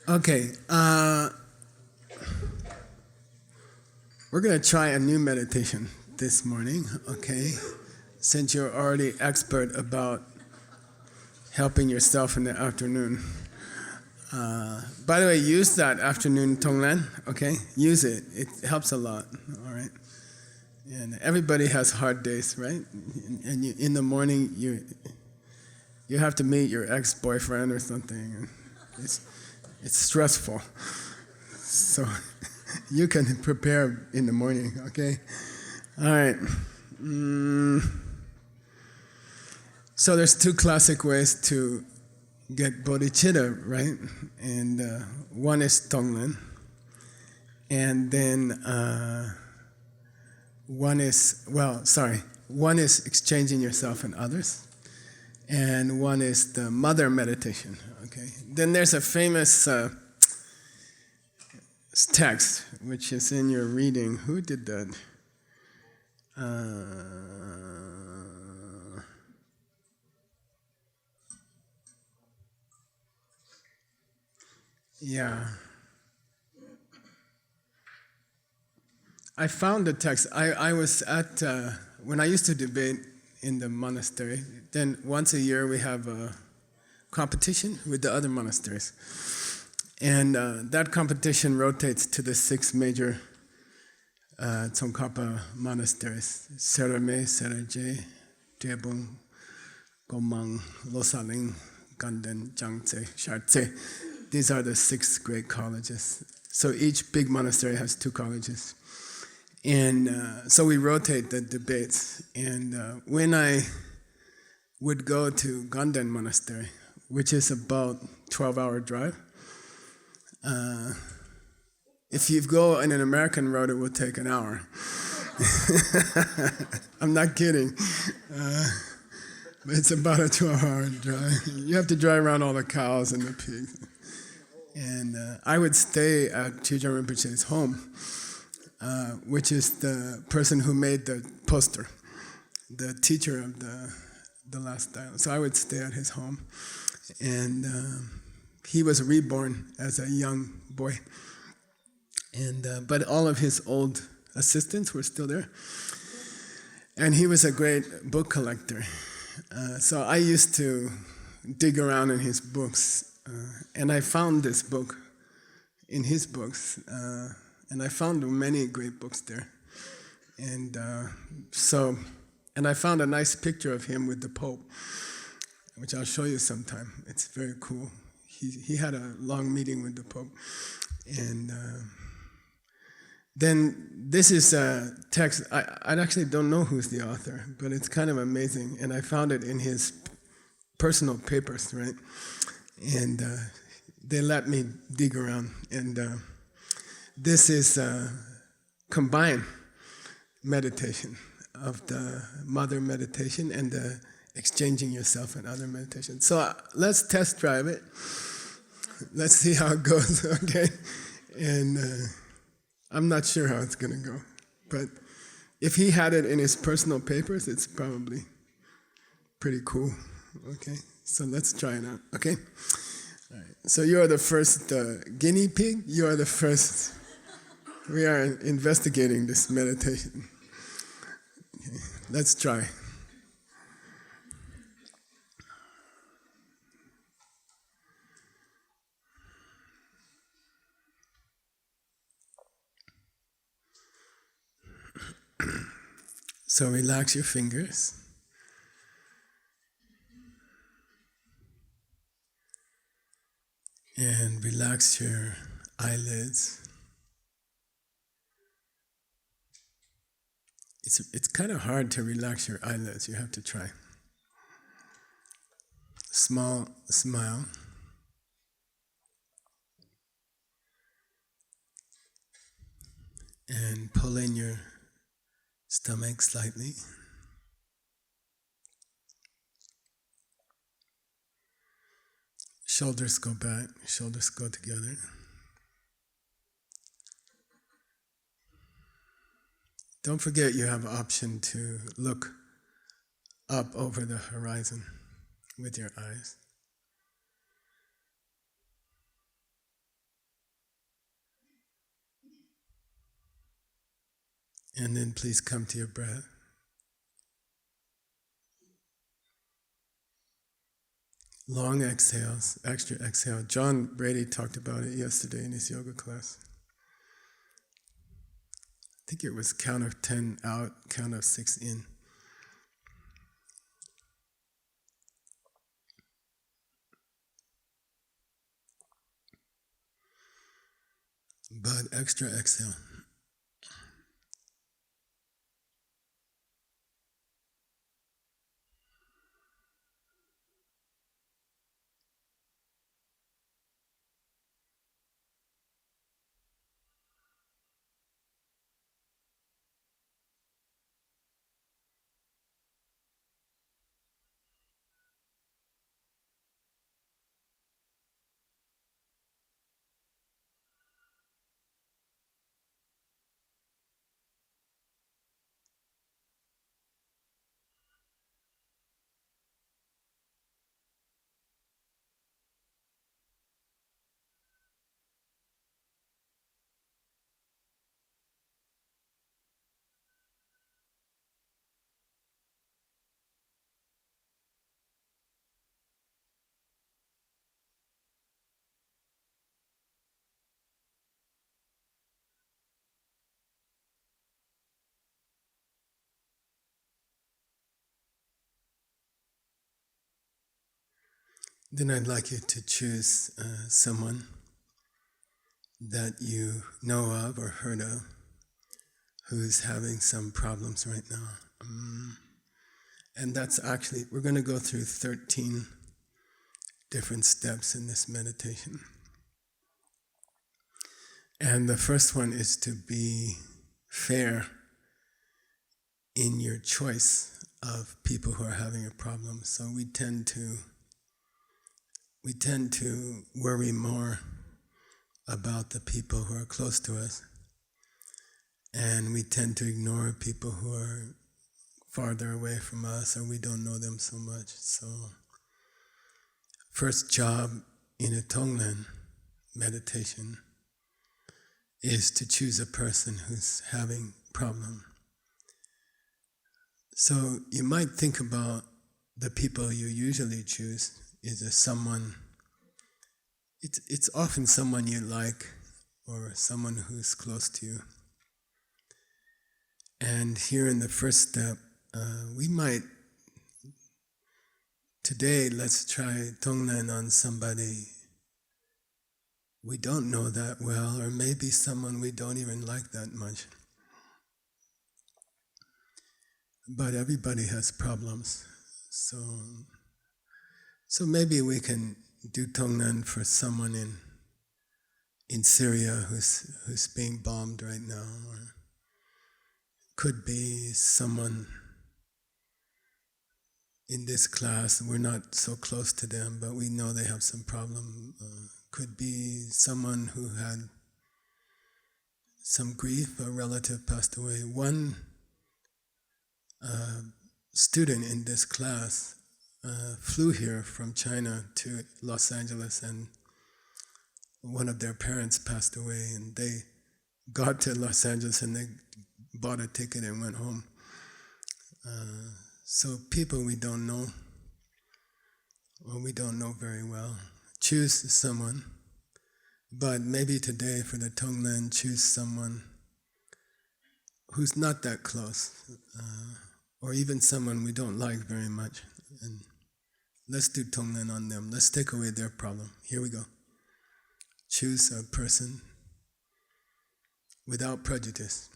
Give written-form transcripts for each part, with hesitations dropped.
Okay, we're going to try a new meditation this morning, okay? Since you're already expert about helping yourself in the afternoon. By the way, use that afternoon Tong Len, okay? Use it. It helps a lot, all right? And everybody has hard days, right? And in the morning, you have to meet your ex-boyfriend or something. And it's stressful. So you can prepare in the morning, okay? All right. So there's two classic ways to get bodhicitta, right? And one is Tong Len. And then one is exchanging yourself and others. And one is the mother meditation, okay? Then there's a famous text, which is in your reading. Who did that? Yeah. I found the text. I was at, when I used to debate in the monastery, then once a year we have a competition with the other monasteries. And that competition rotates to the 6 major Tsongkhapa monasteries: Serame, Seraje, Drebung, Gomang, Losaling, Ganden, Jangtse, Shartse. These are the 6 great colleges. So each big monastery has 2 colleges. And so we rotate the debates. And when I would go to Ganden Monastery, which is about 12-hour drive, if you go in an American road, it would take an hour. I'm not kidding. But it's about a 12-hour drive. You have to drive around all the cows and the pigs. And I would stay at Chujang Rinpoche's home, which is the person who made the poster, the teacher of the last dialogue. So I would stay at his home. And he was reborn as a young boy. And but all of his old assistants were still there. And he was a great book collector. So I used to dig around in his books. And I found this book in his books. And I found many great books there. And and I found a nice picture of him with the Pope, which I'll show you sometime. It's very cool. He had a long meeting with the Pope. And then this is a text. I actually don't know who's the author, but it's kind of amazing. And I found it in his personal papers, right? And they let me dig around. And this is combined meditation of the mother meditation and the exchanging yourself and other meditation. So let's test drive it. Let's see how it goes, okay? And I'm not sure how it's going to go. But if he had it in his personal papers, it's probably pretty cool, okay? So let's try it out, okay? All right. So you are the first guinea pig. You are the first. We are investigating this meditation. Okay. Let's try. So relax your fingers. And relax your eyelids. It's kind of hard to relax your eyelids. You have to try. Small smile. And pull in your stomach slightly. Shoulders go back, shoulders go together. Don't forget you have an option to look up over the horizon with your eyes. And then please come to your breath. Long exhales, extra exhale. John Brady talked about it yesterday in his yoga class. I think it was count of 10 out, count of 6 in. But extra exhale. Then I'd like you to choose someone that you know of or heard of who's having some problems right now. And that's actually, we're going to go through 13 different steps in this meditation. And the first one is to be fair in your choice of people who are having a problem. So we tend to worry more about the people who are close to us, and we tend to ignore people who are farther away from us or we don't know them so much. So first job in a Tong Len meditation is to choose a person who's having a problem. So you might think about the people you usually choose. Is there someone, it's often someone you like or someone who's close to you. And here in the first step, we might, today let's try Tong Len on somebody we don't know that well, or maybe someone we don't even like that much. But everybody has problems. So maybe we can do Tong Len for someone in Syria who's being bombed right now, or could be someone in this class. We're not so close to them, but we know they have some problem. Could be someone who had some grief, a relative passed away. One student in this class flew here from China to Los Angeles, and one of their parents passed away, and they got to Los Angeles and they bought a ticket and went home. So people we don't know, or we don't know very well, choose someone. But maybe today for the Tong Len, choose someone who's not that close, or even someone we don't like very much. And let's do Tong Len on them. Let's take away their problem. Here we go. Choose a person without prejudice.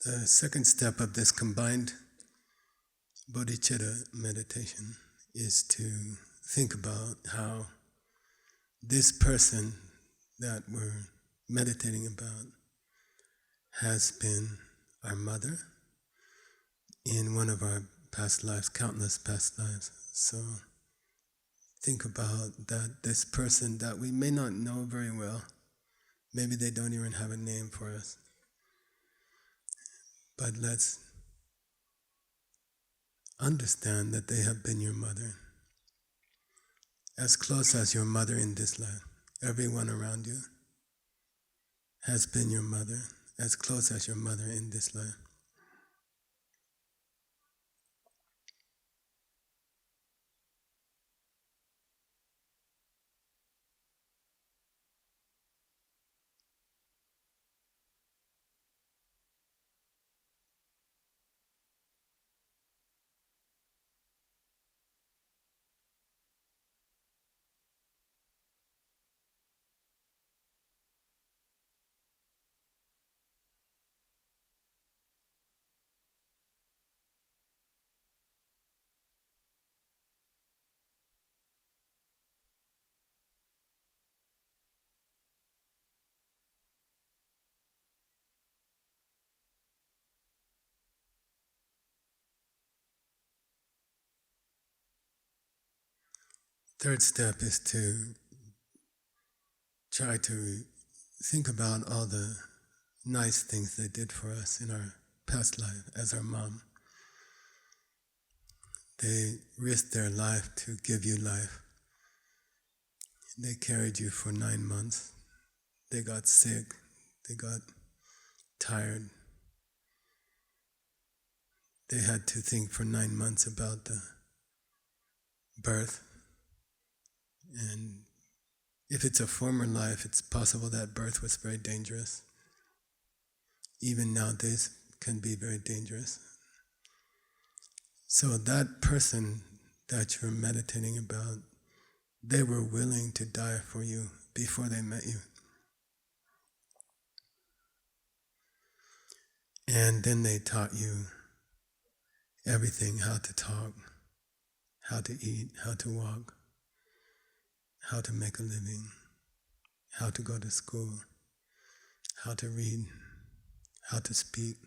The second step of this combined bodhicitta meditation is to think about how this person that we're meditating about has been our mother in one of our past lives, countless past lives. So think about that this person that we may not know very well, maybe they don't even have a name for us, but let's understand that they have been your mother, as close as your mother in this life. Everyone around you has been your mother, as close as your mother in this life. Third step is to try to think about all the nice things they did for us in our past life as our mom. They risked their life to give you life. They carried you for 9 months. They got sick. They got tired. They had to think for 9 months about the birth. And if it's a former life, it's possible that birth was very dangerous. Even nowadays can be very dangerous. So that person that you're meditating about, they were willing to die for you before they met you. And then they taught you everything, how to talk, how to eat, how to walk, how to make a living, how to go to school, how to read, how to speak.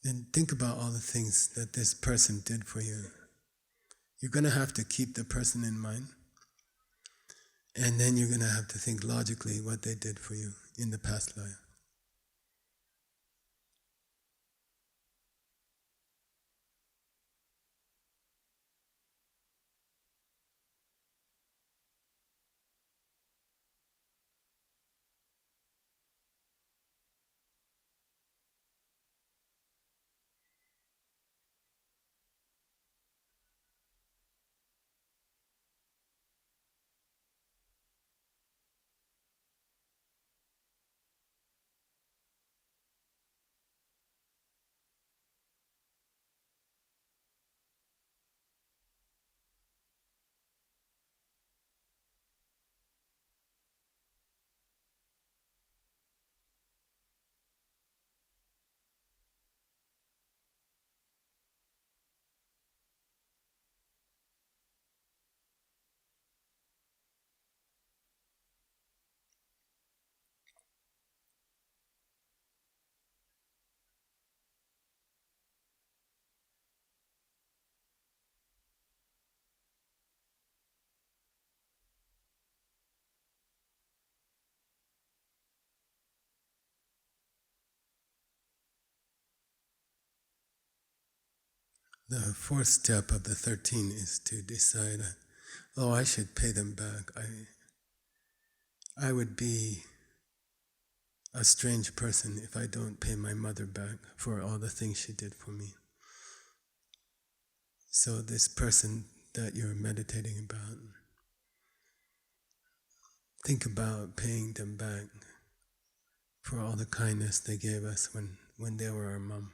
Then think about all the things that this person did for you. You're going to have to keep the person in mind, and then you're going to have to think logically what they did for you in the past life. The fourth step of the 13 is to decide, I should pay them back. I would be a strange person if I don't pay my mother back for all the things she did for me. So this person that you're meditating about, think about paying them back for all the kindness they gave us when they were our mom.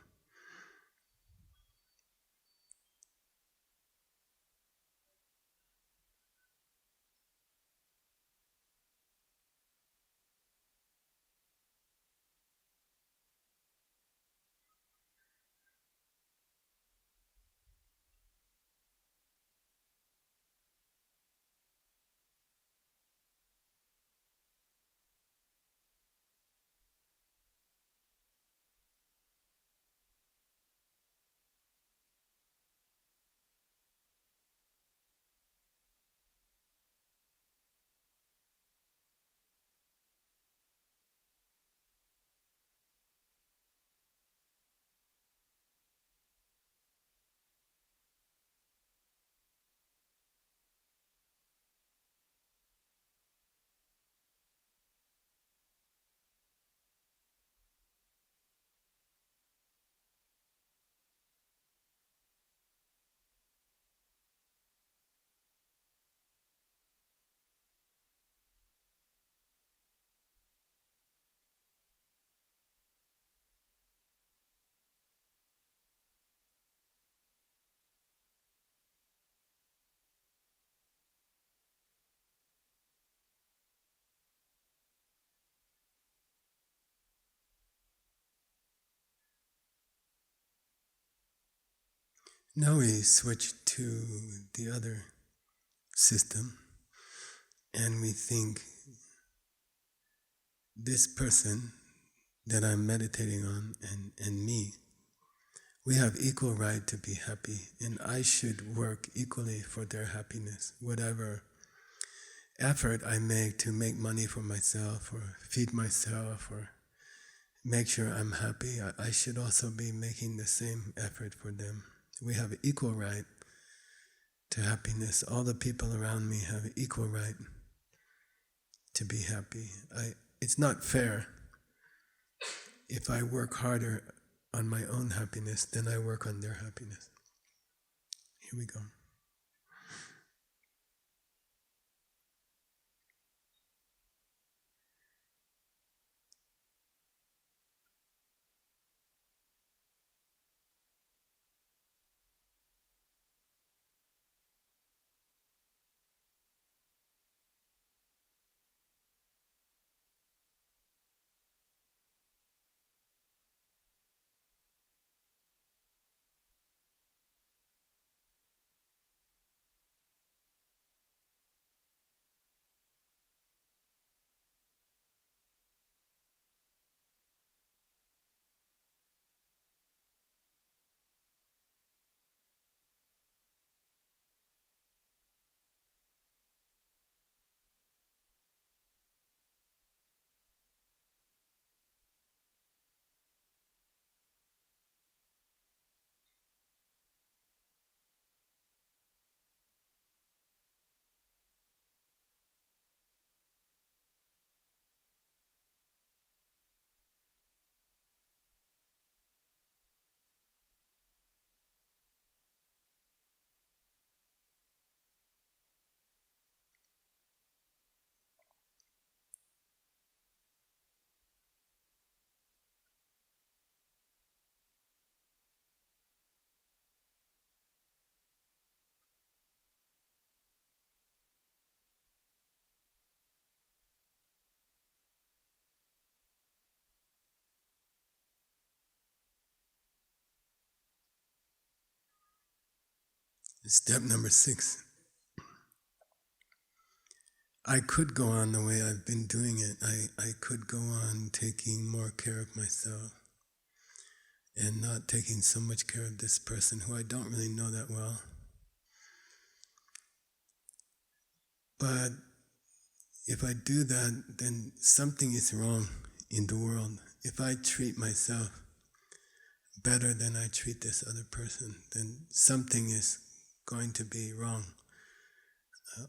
Now we switch to the other system and we think this person that I'm meditating on and me, we have equal right to be happy, and I should work equally for their happiness. Whatever effort I make to make money for myself or feed myself or make sure I'm happy, I should also be making the same effort for them. We have equal right to happiness. All the people around me have equal right to be happy. It's not fair if I work harder on my own happiness than I work on their happiness. Here we go. Step number 6. I could go on the way I've been doing it. I could go on taking more care of myself and not taking so much care of this person who I don't really know that well. But if I do that, then something is wrong in the world. If I treat myself better than I treat this other person, then something is going to be wrong.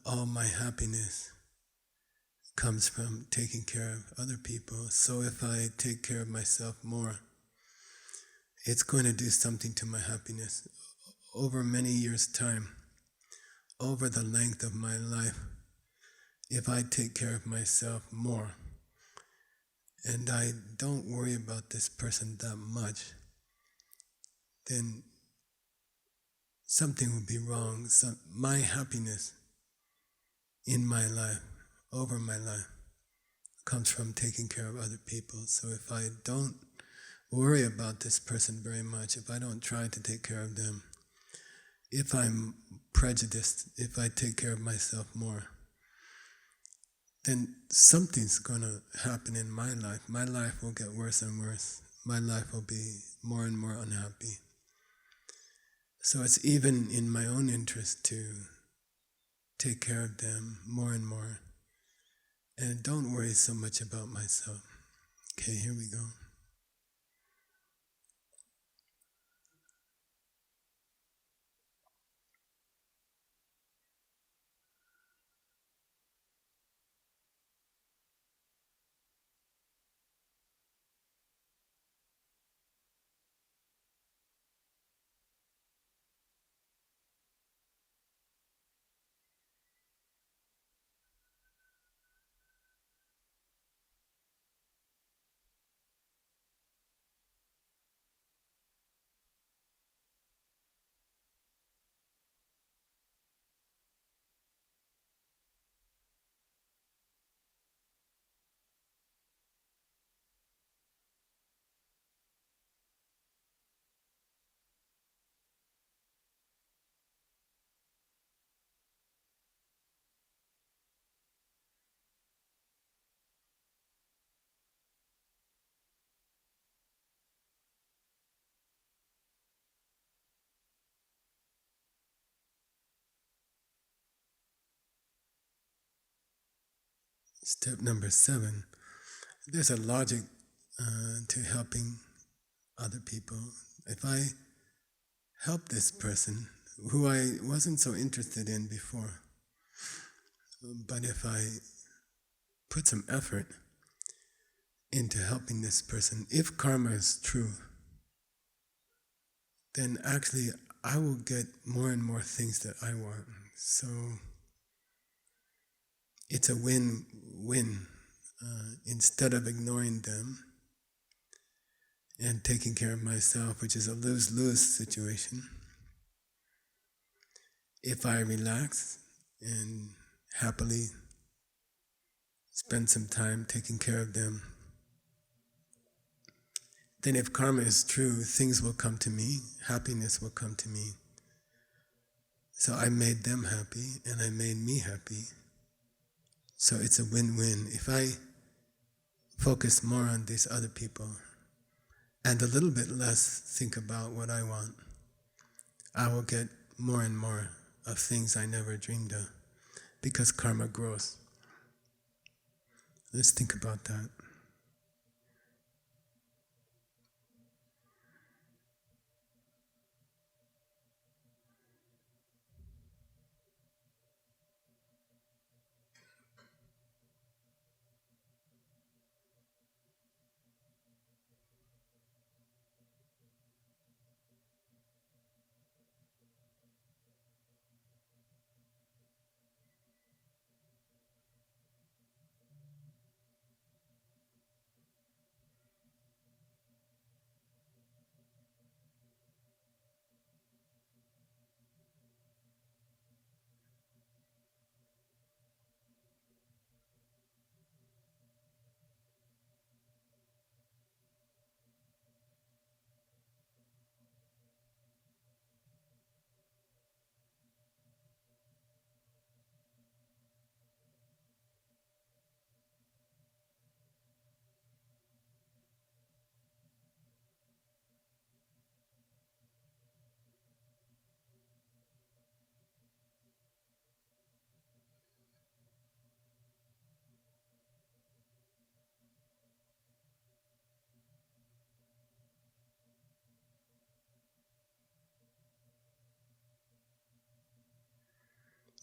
All my happiness comes from taking care of other people. So if I take care of myself more, it's going to do something to my happiness. Over many years' time, over the length of my life, if I take care of myself more, and I don't worry about this person that much, then something would be wrong. So my happiness in my life, over my life, comes from taking care of other people. So if I don't worry about this person very much, if I don't try to take care of them, if I'm prejudiced, if I take care of myself more, then something's going to happen in my life. My life will get worse and worse. My life will be more and more unhappy. So it's even in my own interest to take care of them more and more. And don't worry so much about myself. Okay, here we go. Step number 7. There's a logic to helping other people. If I help this person who I wasn't so interested in before, but if I put some effort into helping this person, if karma is true, then actually I will get more and more things that I want. So it's a win-win. Instead of ignoring them and taking care of myself, which is a lose-lose situation, if I relax and happily spend some time taking care of them, then if karma is true, things will come to me, happiness will come to me. So I made them happy and I made me happy. So it's a win-win. If I focus more on these other people and a little bit less think about what I want, I will get more and more of things I never dreamed of because karma grows. Let's think about that.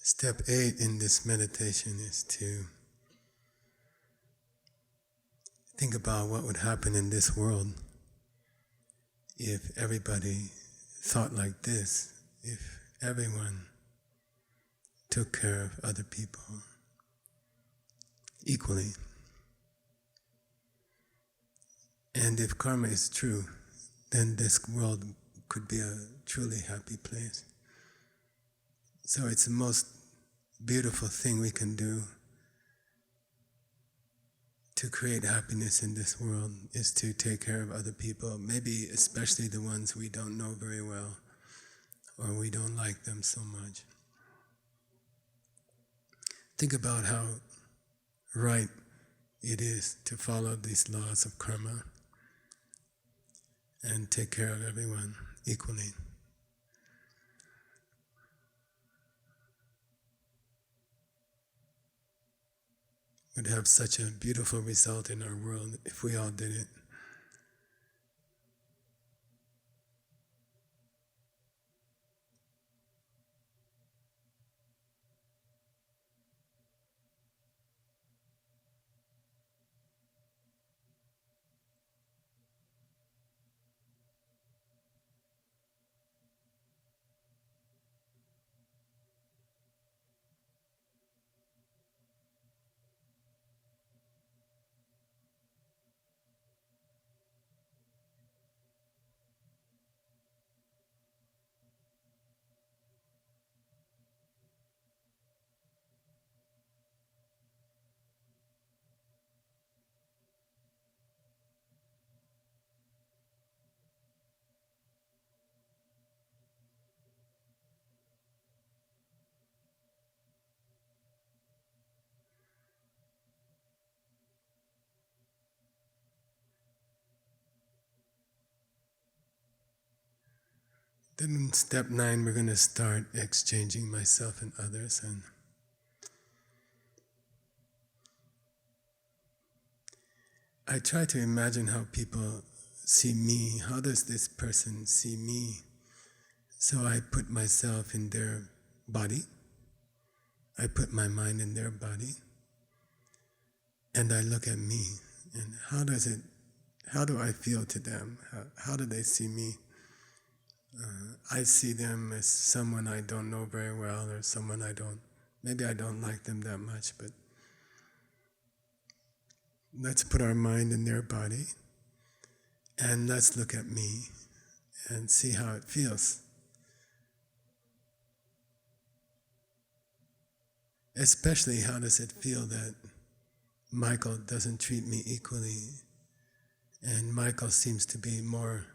Step 8 in this meditation is to think about what would happen in this world if everybody thought like this, if everyone took care of other people equally. And if karma is true, then this world could be a truly happy place. So it's the most beautiful thing we can do to create happiness in this world is to take care of other people, maybe especially the ones we don't know very well or we don't like them so much. Think about how right it is to follow these laws of karma and take care of everyone equally. Would have such a beautiful result in our world if we all did it. Then in step 9, we're going to start exchanging myself and others. And I try to imagine how people see me. How does this person see me? So I put myself in their body. I put my mind in their body. And I look at me. And how do I feel to them? How do they see me? I see them as someone I don't know very well, or someone maybe I don't like them that much, but let's put our mind in their body and let's look at me and see how it feels. Especially, how does it feel that Michael doesn't treat me equally, and Michael seems to be more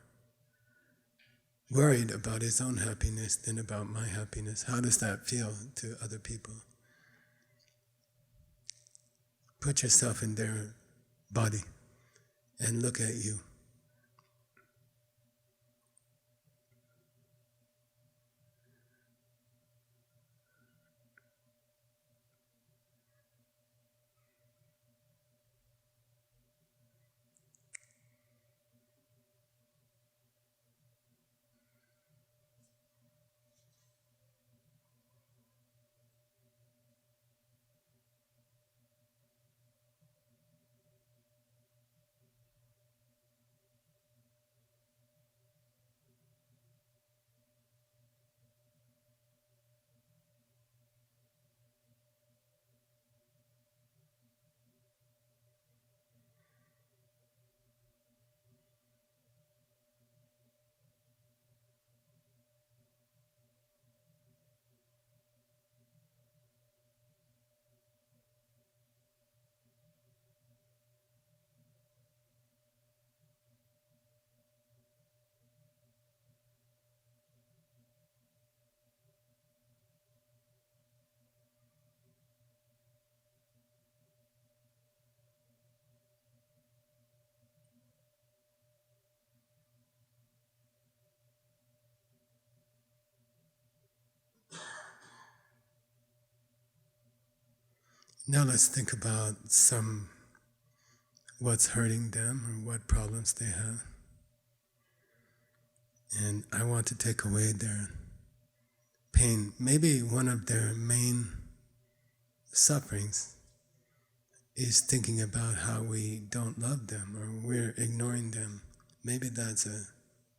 worried about his own happiness than about my happiness? How does that feel to other people? Put yourself in their body and look at you. Now let's think about what's hurting them or what problems they have. And I want to take away their pain. Maybe one of their main sufferings is thinking about how we don't love them or we're ignoring them. Maybe that's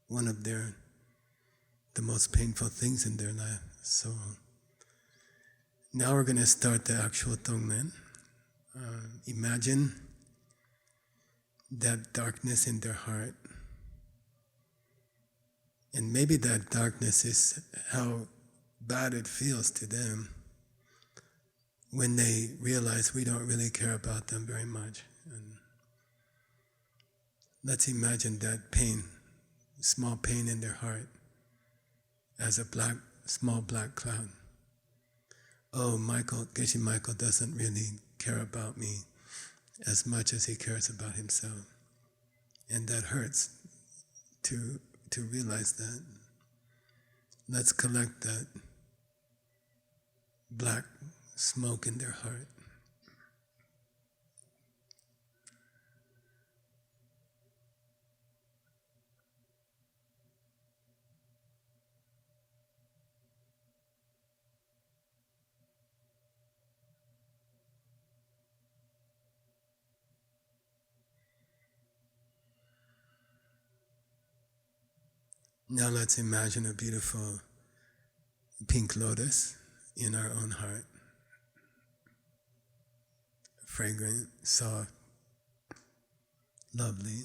one of the most painful things in their life. So now we're going to start the actual Tong Len. Imagine that darkness in their heart. And maybe that darkness is how bad it feels to them when they realize we don't really care about them very much. And let's imagine that pain, small pain in their heart, as a small black cloud. Oh, Geshe Michael doesn't really care about me as much as he cares about himself. And that hurts to realize that. Let's collect that black smoke in their heart. Now let's imagine a beautiful pink lotus in our own heart. Fragrant, soft, lovely.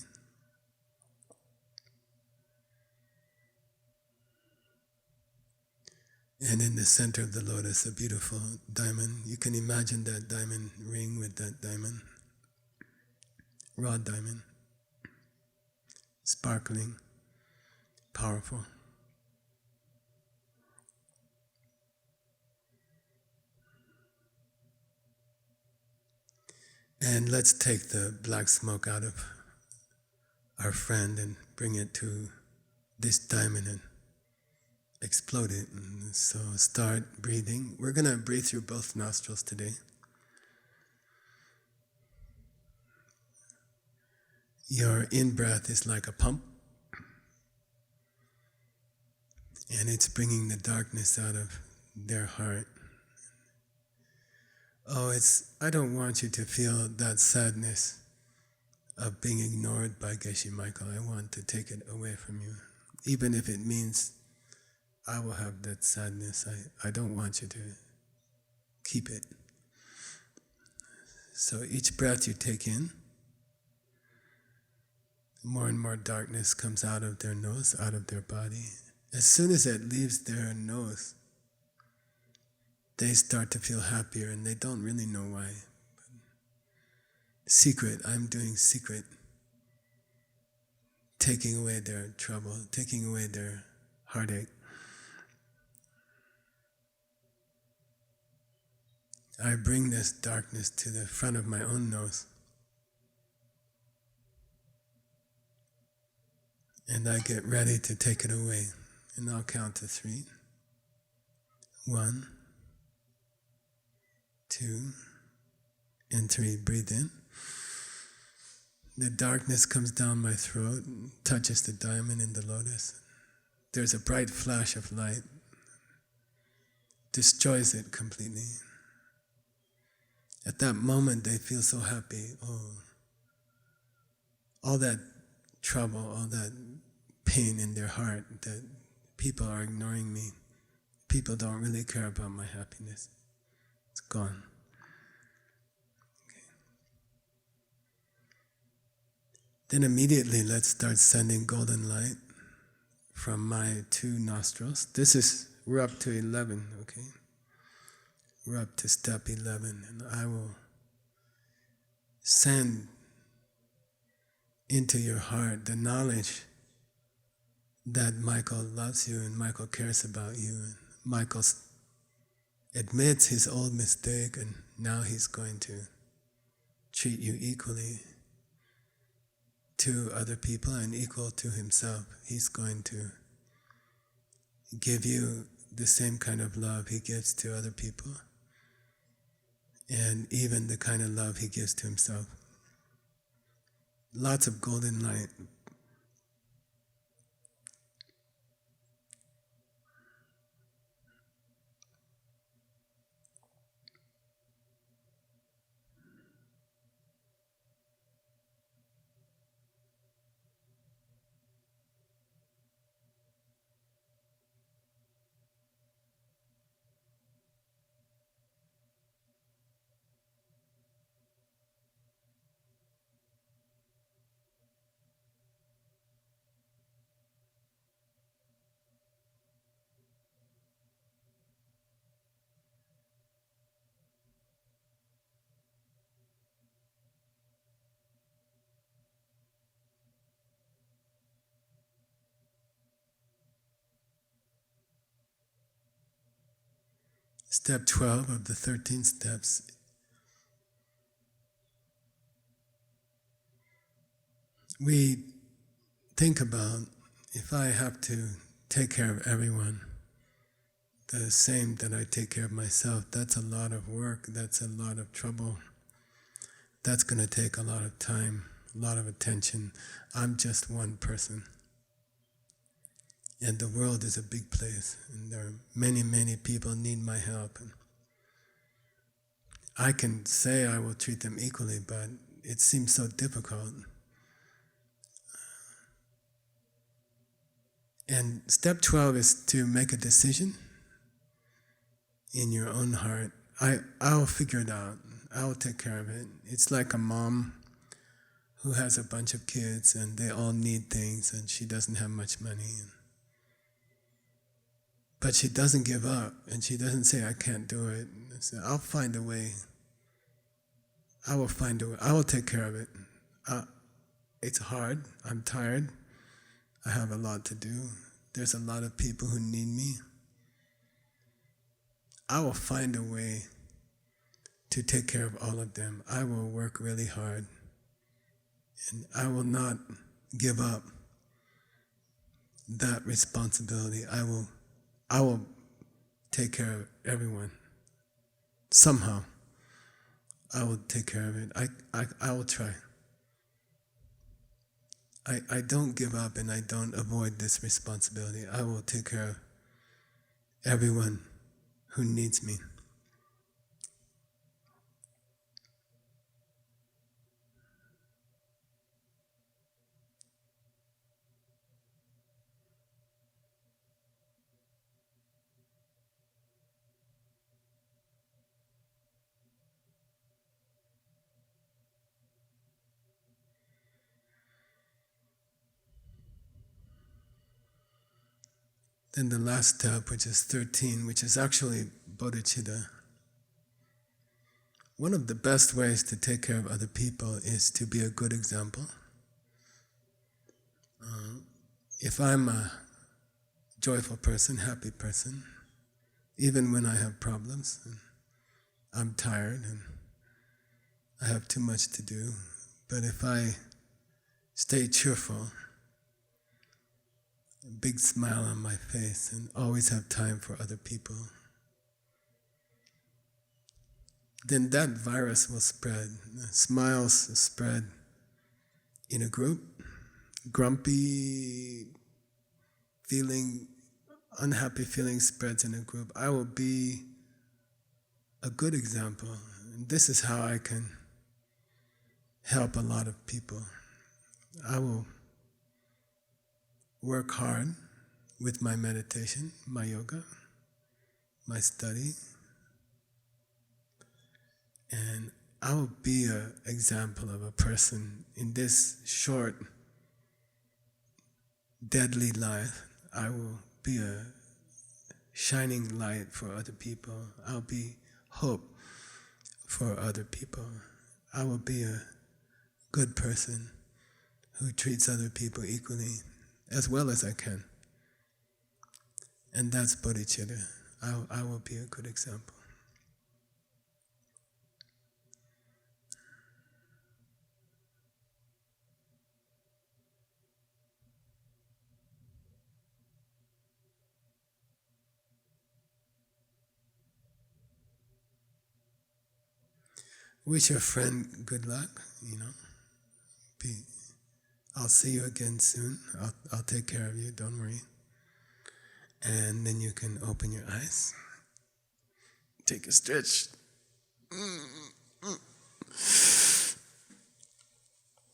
And in the center of the lotus, a beautiful diamond. You can imagine that diamond ring with that diamond, raw diamond, sparkling, powerful. And let's take the black smoke out of our friend and bring it to this diamond and explode it. And so start breathing. We're going to breathe through both nostrils today. Your in-breath is like a pump, and it's bringing the darkness out of their heart. I don't want you to feel that sadness of being ignored by Geshe Michael. I want to take it away from you. Even if it means I will have that sadness, I don't want you to keep it. So each breath you take in, more and more darkness comes out of their nose, out of their body. As soon as it leaves their nose, they start to feel happier, and they don't really know why. Secret, I'm doing secret, taking away their trouble, taking away their heartache. I bring this darkness to the front of my own nose, and I get ready to take it away. And I'll count to 3. 1, 2, and 3. Breathe in. The darkness comes down my throat and touches the diamond in the lotus. There's a bright flash of light, destroys it completely. At that moment, they feel so happy. All that trouble, all that pain in their heart, that people are ignoring me. People don't really care about my happiness. It's gone. Okay. Then immediately, let's start sending golden light from my 2 nostrils. We're up to 11, okay? We're up to step 11, and I will send into your heart the knowledge that Michael loves you and Michael cares about you. And Michael admits his old mistake, and now he's going to treat you equally to other people and equal to himself. He's going to give you the same kind of love he gives to other people, and even the kind of love he gives to himself. Lots of golden light. Step 12 of the 13 steps. We think about, if I have to take care of everyone the same that I take care of myself, that's a lot of work, that's a lot of trouble, that's going to take a lot of time, a lot of attention. I'm just one person. And the world is a big place, and there are many, many people need my help. And I can say I will treat them equally, but it seems so difficult. And step 12 is to make a decision in your own heart. I'll figure it out. I'll take care of it. It's like a mom who has a bunch of kids, and they all need things, and she doesn't have much money. But she doesn't give up, and she doesn't say, I can't do it. So I'll find a way. I will find a way. I will take care of it. It's hard. I'm tired. I have a lot to do. There's a lot of people who need me. I will find a way to take care of all of them. I will work really hard, and I will not give up that responsibility. I will take care of everyone. Somehow, I will take care of it. I will try. I don't give up and I don't avoid this responsibility. I will take care of everyone who needs me. Then the last step, which is 13, which is actually bodhicitta. One of the best ways to take care of other people is to be a good example. If I'm a joyful person, happy person, even when I have problems, and I'm tired and I have too much to do, but if I stay cheerful, a big smile on my face, and always have time for other people, then that virus will spread. Smiles spread in a group. Grumpy feeling, unhappy feeling spreads in a group. I will be a good example. And this is how I can help a lot of people. I will work hard with my meditation, my yoga, my study, and I will be an example of a person in this short, deadly life. I will be a shining light for other people. I'll be hope for other people. I will be a good person who treats other people equally as well as I can. And that's bodhicitta. I will be a good example. Wish your friend good luck, I'll see you again soon. I'll take care of you, don't worry. And then you can open your eyes. Take a stretch.